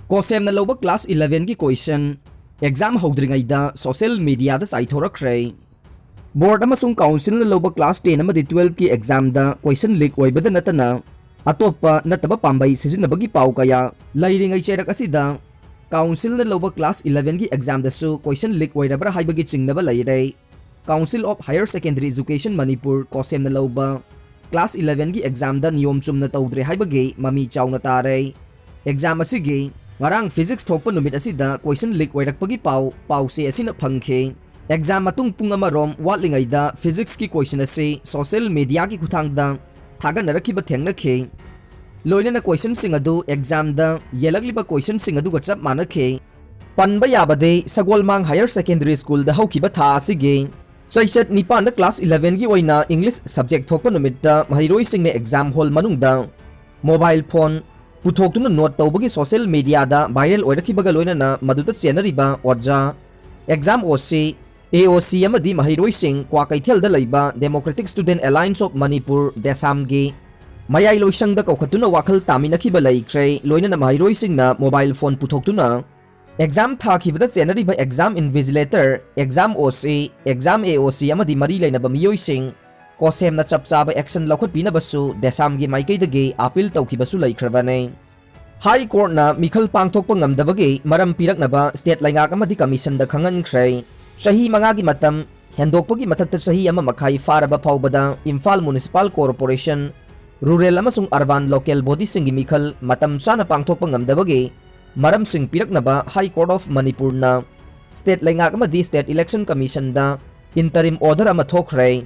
COHSEM na Louba Class 11 की question exam Houdringeida social media दा Chaithorakhre board अमसुंग council ना Louba Class 10 अमदी 12 की exam दा क्वेश्चन लीक ओइबदा नतना अतोप्पा नतबा पांबाई सिजिनबगी पाउ कया लैरिंगै चेरक असिदा काउंसिल ना Louba Class 11 की एग्जाम दसु क्वेश्चन लीक ओइरबरा हाइबगी चिंगनबा लैरै council of higher secondary education Manipur COHSEM ना Louba Class 11 की एग्जाम दा नियम चुमना तौद्रे हाइबगी ममी चाउना तारै exam असिगी ngarang physics thokpa numit asida question leak oirakpagi pau se asina phangkhe exam matung pung amarom watlingaida physics ki question ase social media ki kuthangda thaganarakiba thengna loina na question sing adu exam da yelagliba question sing adu gachap manakhe panba yabade sagolmang higher secondary school da haukiba tha asige chaichat nipan da class 11 gi oina english subject thokpa numit da mahiroi sing ne exam hall manungda mobile phone पुथोक्तुना note तौबगी social media दा viral ओइरखिबगा लोइनना मदुदा चेनरिबा ओजा exam OC AOC अमदी महिरोइ सिंह क्वा कैथेल दा लैबा democratic student alliance of Manipur DESAM गी मयाइ लोइसंग दा कौखतुना वाखल तामिनखिबा लैख्रे लोइनना महिरोइ सिंहना मोबाइल फोन पुथोक्तुना एग्जाम थाखिबदा चेनरिबा exam invigilator exam OC exam AOC अमदी मरी लैनबा मियोइ सिंह COHSEM na chapchaba action lakhot pinabasu desam gi maikaidagi appeal tawkibasu laikhrabane high court na mikhal pangthokpa ngamdabagi maram piraknaba state laingak amadi commission da khangankhre sahi manga gi matam hendokpagi mathakta sahi ama makhai faraba phawbada Imphal Municipal Corporation rural amasung urban local body singi mikhal matam sana pangthokpa ngamdabagi maram sing piraknaba high court of Manipur na state laingak amadi state election commission da interim order ama thokre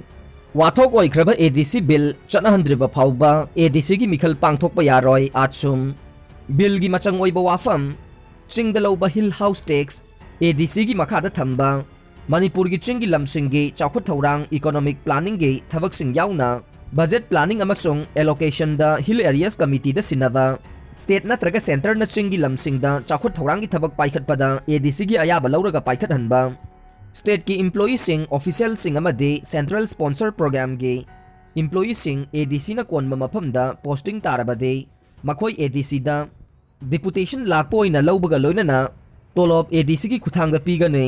वाथोक ओइख्रबा ADC bill चनहंद्रिबा फाउबा ADC की मिखल पांगथोकबा यारोय आचुम bill की मचंग ओइबा वाफम चिंग द लौबा हिल हाउस टैक्स ADC की मखादा थंबा मणिपुर की चिंग की लमसिंग की चाखुत थौरांग इकोनॉमिक प्लानिंग की थबक सिंग याउना बजट प्लानिंग अमसुंग एलोकेशन द हिल एरियाज कमिटी द सिनबा स्टेट नत्रगा सेंटर न चिंग की लमसिंग द चाखुत थौरांग की थबक पाइखतपदा ADC की अयाबा लौरगा पाइखत हनबा स्टेट की एम्प्लॉई सिंह ऑफिशियल सिंह अमदे सेंट्रल स्पॉन्सर प्रोग्राम के एम्प्लॉई सिंह ADC न कोनबा मफमदा पोस्टिंग तारबदे मखोई ADC दा डिपुटेशन लाखपोइना लौबगा लोइनना तोलोब ADC की खुथांगदा पीगने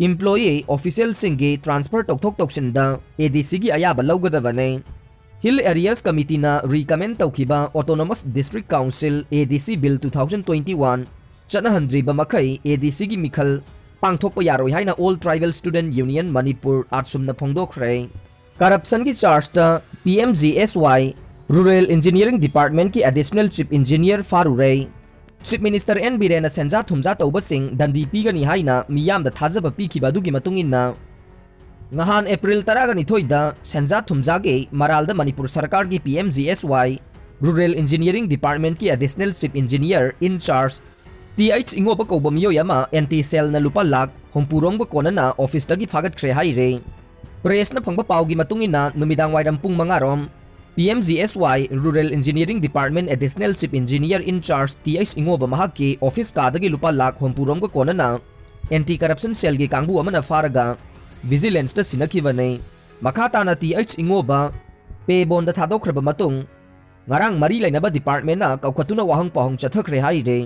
एम्प्लॉई ऑफिशियल सिंह के ट्रांसफर टोकथोक तोक्सिनदा ADC की अयाबा लौगदबने हिल एरियाज कमिटी ना रिकमेंड तौखिबा autonomous district council ADC bill 2021 चनहंद्रिबा मखै ADC की मिखल पांगथोकपा यारोय हाइना all tribal student union Manipur आचुमना फोंदोखरे करप्शन की चार्ज ता PMGSY रूरल इंजीनियरिंग डिपार्टमेंट की एडिशनल चीफ इंजीनियर फारुरे चीफ मिनिस्टर एन बीरेन सेंजा थुमजा तौबसिंग दंडी पीगनी हाइना मियाम दा थाजबा पीखिबा दुगी मतुंगिना नहान अप्रैल 12 दा सेंजा थुमजागे मरालदा मणिपुर सरकार की PMGSY रूरल इंजीनियरिंग डिपार्टमेंट की additional chief engineer in charge TH Ingoba कौबा मियोय अमा NT सेल ना लुपा लाख होंपुरोंग कोनना ऑफिस तगी फागतख्रे हाइरे प्रेस न फंगबा पाउगी मतुंगिना नुमिदांग वाइरम पुंग मंगारोम PMGSY rural engineering department additional chief engineer in charge TH Ingoba महाके ऑफिस कादगी लुपा लाख होंपुरोंग कोनना एंटी करप्शन सेल गे कांगबु अमना फारगा विजिलेंस ता सिनखिबने मखाताना TH इंगोबा पे बोंद थादोख्रबा मतुंग ngarang mari lainaba department na kaukatuna wahang pahong chathakre haire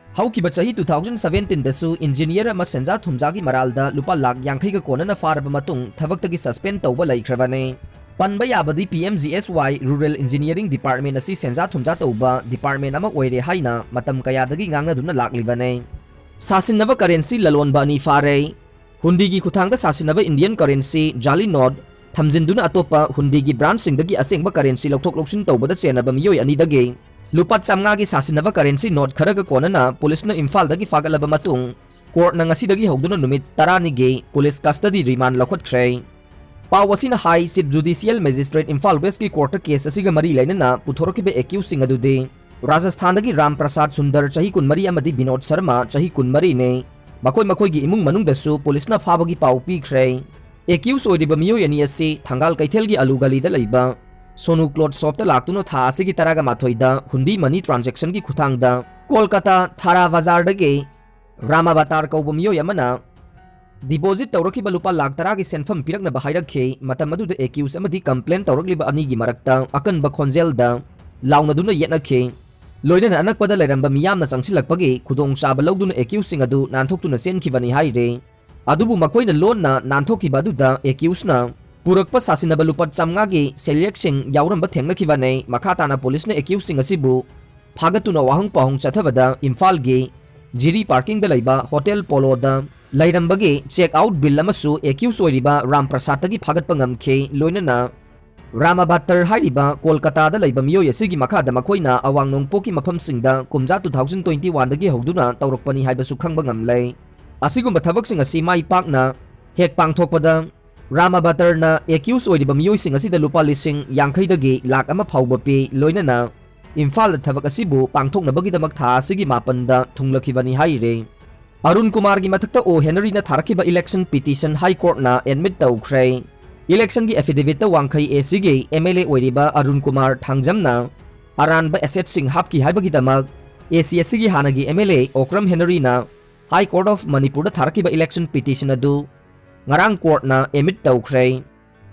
हौकिबा चही 2017 दसु इंजीनियर अमा सेंजा थुमजागी मरालदा लुपा लाख यांखै ग कोनना फारबा मतुंग थबक्तगी सस्पेंड तौबा लैख्रबने पनबा याबदी PMGSY रूरल इंजीनियरिंग डिपार्टमेंट असि सेंजा थुमजा तौबा डिपार्टमेंट अमा ओइरे हाइना मतम कयादगी ngangnaduna लाक्लिबने सासिनबा करेंसी ललोनबा नि फारे हुंडीगी खुथांगदा सासिनबा इंडियन करेंसी जाली नोट थमजिनदुना अतोपा हुंडीगी ब्रांच सिंगदगी असेंगबा करेंसी लौथोक लौसिन तौबदा चेनबा मियोय अनिदगे लुपा चामगा की सासिनबा करेंसी नोट खरग कोनना पुलिस न इम्फाल दगी फागलबा मतुंग कोर्ट न ngasi हौदुना नुमित 10 नि गे पुलिस कस्टडी रिमांड लखोत्ख्रे पावसिन हाई chief judicial magistrate Imphal west की कोर्ट केस असिगा मरी लैनना पुथोरकिबे एक्यूज सिंग अदुदे राजस्थान दगी राम प्रसाद सुंदर चही कुनमरी अमदी विनोद शर्मा चही कुनमरी ने मखोई की इमुंग मनुंग दसु पुलिस न फाबगी पाउ पीख्रे एक्यूज ओइरिबा मियोय अनि असि थंगाल कैथेल की अलू गली दा लैबा सोनू क्लोथ शॉप लाक्तुनो था की तरह माथोइदा हुंडी मनी ट्रांजेक्शन की खुथांगदा कोलकाता थारा बाजार दगे रामावतार कौब मियोय अमना डिपोजिट तौरखिबा लुपा लाख 10 की सेंफम पिरकनबा हाइरखे मतम अदुदा एक्यूज अमदी कंप्लेन तौरखलिबा अनी की मरक्ता अकनबा खोंजेलदा लाउनदुना येनखे loina anakpada leiramba miyamna changsilakpagi khudong chaba lawduna accused sing adu nanthokuna senkhibani haire adubu makoina lonna nanthokhiba aduda accused na purakpa sasinaba lupa chamnga gi selyek sing yauramba thengnakhibane makhatana police na accused sing asibu phagatuna wahang pahong chathabada imphal gi jiri parking da laiba hotel polo da lairambagi check out bill amasu accused oiriba ram prasad tagi phagatpa ngamkhe loina na Ramabatar hairiba Kolkata da laiba miyoy asigi makhada makoina awang nongpoki mafam singda kumja 2021 dagi hogduna tawrokpani haibasu khangba ngamlei asigumba thabak sing asi mai pakna hek pangthokpada Ramabatar na accused oiriba miyoy sing asida lupa lising yangkhai dagi lakh ama phawba pe loina na Imphal thabak asibu pangthoknabagi damak tha asigi mapanda thunglakhibani haire Arun Kumar gi mathakta O Henry na tharakhiba election petition high court na admit tawkhre Election gi affidavit ta wangkhai AC gi MLA oiriba Arun Kumar thangjamna aranba asset sing hapki haibagi damak ACSC gi hanagi MLA Okram Henry na High Court of Manipur da tharakiba election petition adu ngarang court na emit tawkhre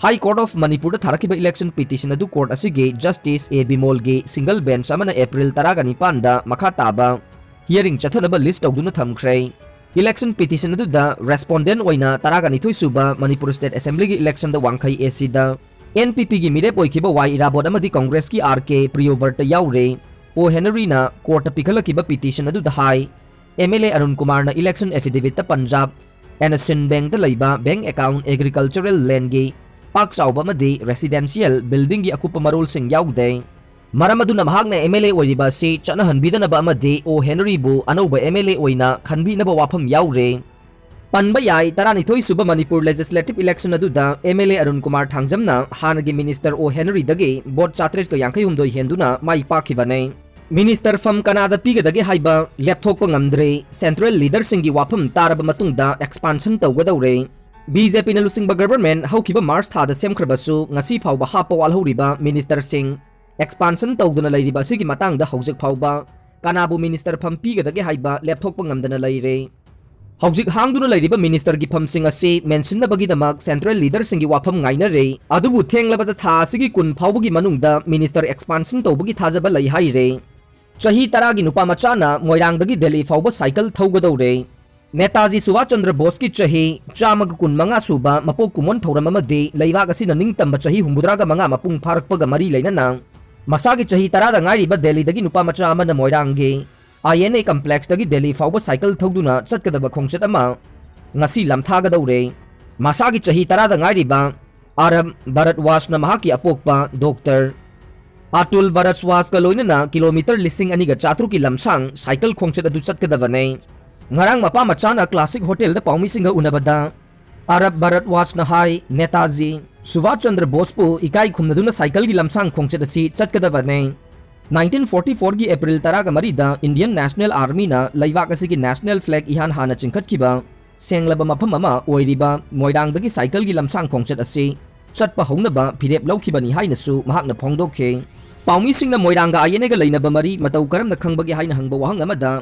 High Court of Manipur da tharakiba election petition adu court asigi Justice A Bimol gi single bench amana April 19 da makha taba hearing chathanaba list tawduna thamkhre Election petition adu da respondent oina taraganithoi suba Manipur State Assembly gi election da wangkhai AC da NPP gi mirep oikiba Y Irabot amadi Congress ki RK Priyovert yaure O Henry na court pikhalaki ba petition adu da hai MLA Arun Kumar na election affidavit ta Punjab Innocent Bank da laiba bank account agricultural land gi pak sauba amadi residential building gi akupa marul sing yaude Maramadu na mahag na MLA oiriba si chana hanbida na ba amadi O Henry bu anoba MLA oina khanbi na ba wafam yaure Panba yai taranithoi suba Manipur legislative election adu da MLA Arun Kumar thangjamna hanagi minister O Henry dagi bot 482 henduna mai pakhibane Minister fam Kanada pigadagi haiba lapthokpa ngamdre central leader singi wafam taraba matungda expansion tawgadaure BJP na lusingba government haukiba March thada semkhrabasu ngasi phawba hapa walhoriba minister sing expansion tawduna lairiba sigi matangda hojik phawba kanabu minister pham pigadagi haiba lapthokpa ngamdana laire hojik hangduna lairiba minister gi pham sing ase mention na bagi damak central leader singi wafam ngaina re adubu thenglabada tha sigi kun phawbagi manungda minister expansion tawbagi thajaba lai haire chahi taragi nupa machana moirangdagi Delhi phawba cycle thawgadore Netaji Subhash Chandra Bose ki chahi chamag kun manga suba mapok kumon thoram amadi leiwak asina ningtamba chahi humbudraga manga mapung pharakpaga mari leinana Masagi chahi tarada ngairiba Delhi dagi nupa macha amana moirangge INA complex dagi Delhi fawba cycle thawduna chatkadaba khongchat ama ngasi lamthagadaure Masagi chahi tarada ngairiba Arab Bharatwas na mahaki apokpa Dr. Atul Bharatwas ka loinana kilometer lising aniga chatru ki lamsang cycle khongchat adu chatkadabane Ngarang mapa machana classic hotel da paumi singa unabada Arab Bharatwas na hai Netaji Subhash Chandra Bose pu ikai khumnaduna cycle gi lamsang khongchat asi chatkadabane 1944 gi April 13 da Indian National Army na laiwak asi gi national flag ihan hana chingkhatkhiba senglaba mafam ama oiriba moirang dagi cycle gi lamsang khongchat asi chatpa hongnaba phirep laukhibani hainasu mahakna phongdokhe paumi singna moiranga ayene ga leinaba mari matau karamna khangbagi haina hangba wahang amada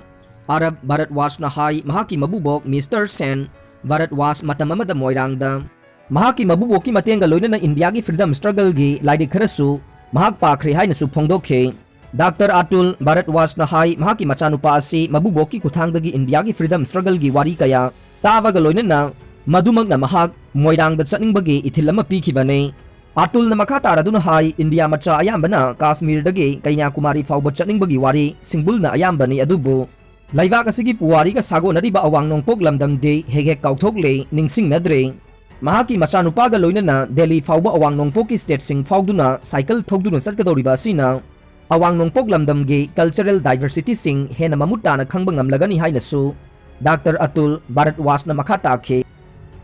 Arab Bharatwas na hai mahaki mabubok Mr. Sen Bharatwas matamamada moirangda mahaki mabuboki matenga loinana India gi freedom struggle gi laidi kharasu mahak pakhre haina su phongdokhe Dr. Atul Bharatwas na hai mahaki machanupa asi mabuboki kuthangdagi India gi freedom struggle gi wari kaya tawaga loinana madumagna mahak moirangda chatningbagi ithilama pikhibane Atul na makha taraduna hai India macha ayambana Kashmir dagi Kanyakumari fawba chatningbagi wari singbulna ayambani adubu Laibak asigi puwari ka sago nariba awang nongpok lamdang de hegek kauthokle ningsing nadre mahaki machanupaga loinana Delhi fawba awang nongpok ki state sing fawduna cycle thokduna satkadoriba sina awang nongpok lamdam ge cultural diversity sing hena mamutana khangba ngamlagani hainasu Dr. Atul Bharatwas na makha takhe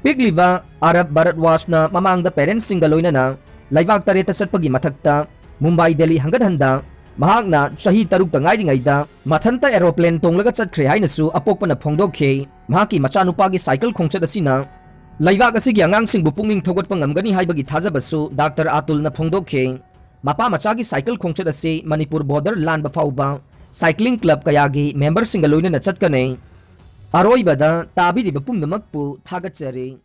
pigliba Arab Bharatwas na mamangda parents singa loinana laibak tareta satpagi mathakta Mumbai Delhi hangadhanda mahakna chahi taruk ta ngairingaida mathanta aeroplane tonglaga chatkhre hainasu apokpana phongdokhe mahaki machanupagi cycle khongchat asina laibak asigi angang singbu pungning thogatpa ngamgani haibagi thajabasu Dr. Atul na phongdokhe mapa machagi cycle khongchat ase Manipur border lanba fawba cycling club kayagi member singa loinana chatkane aroibada tabiriba pumnamakpu thagachare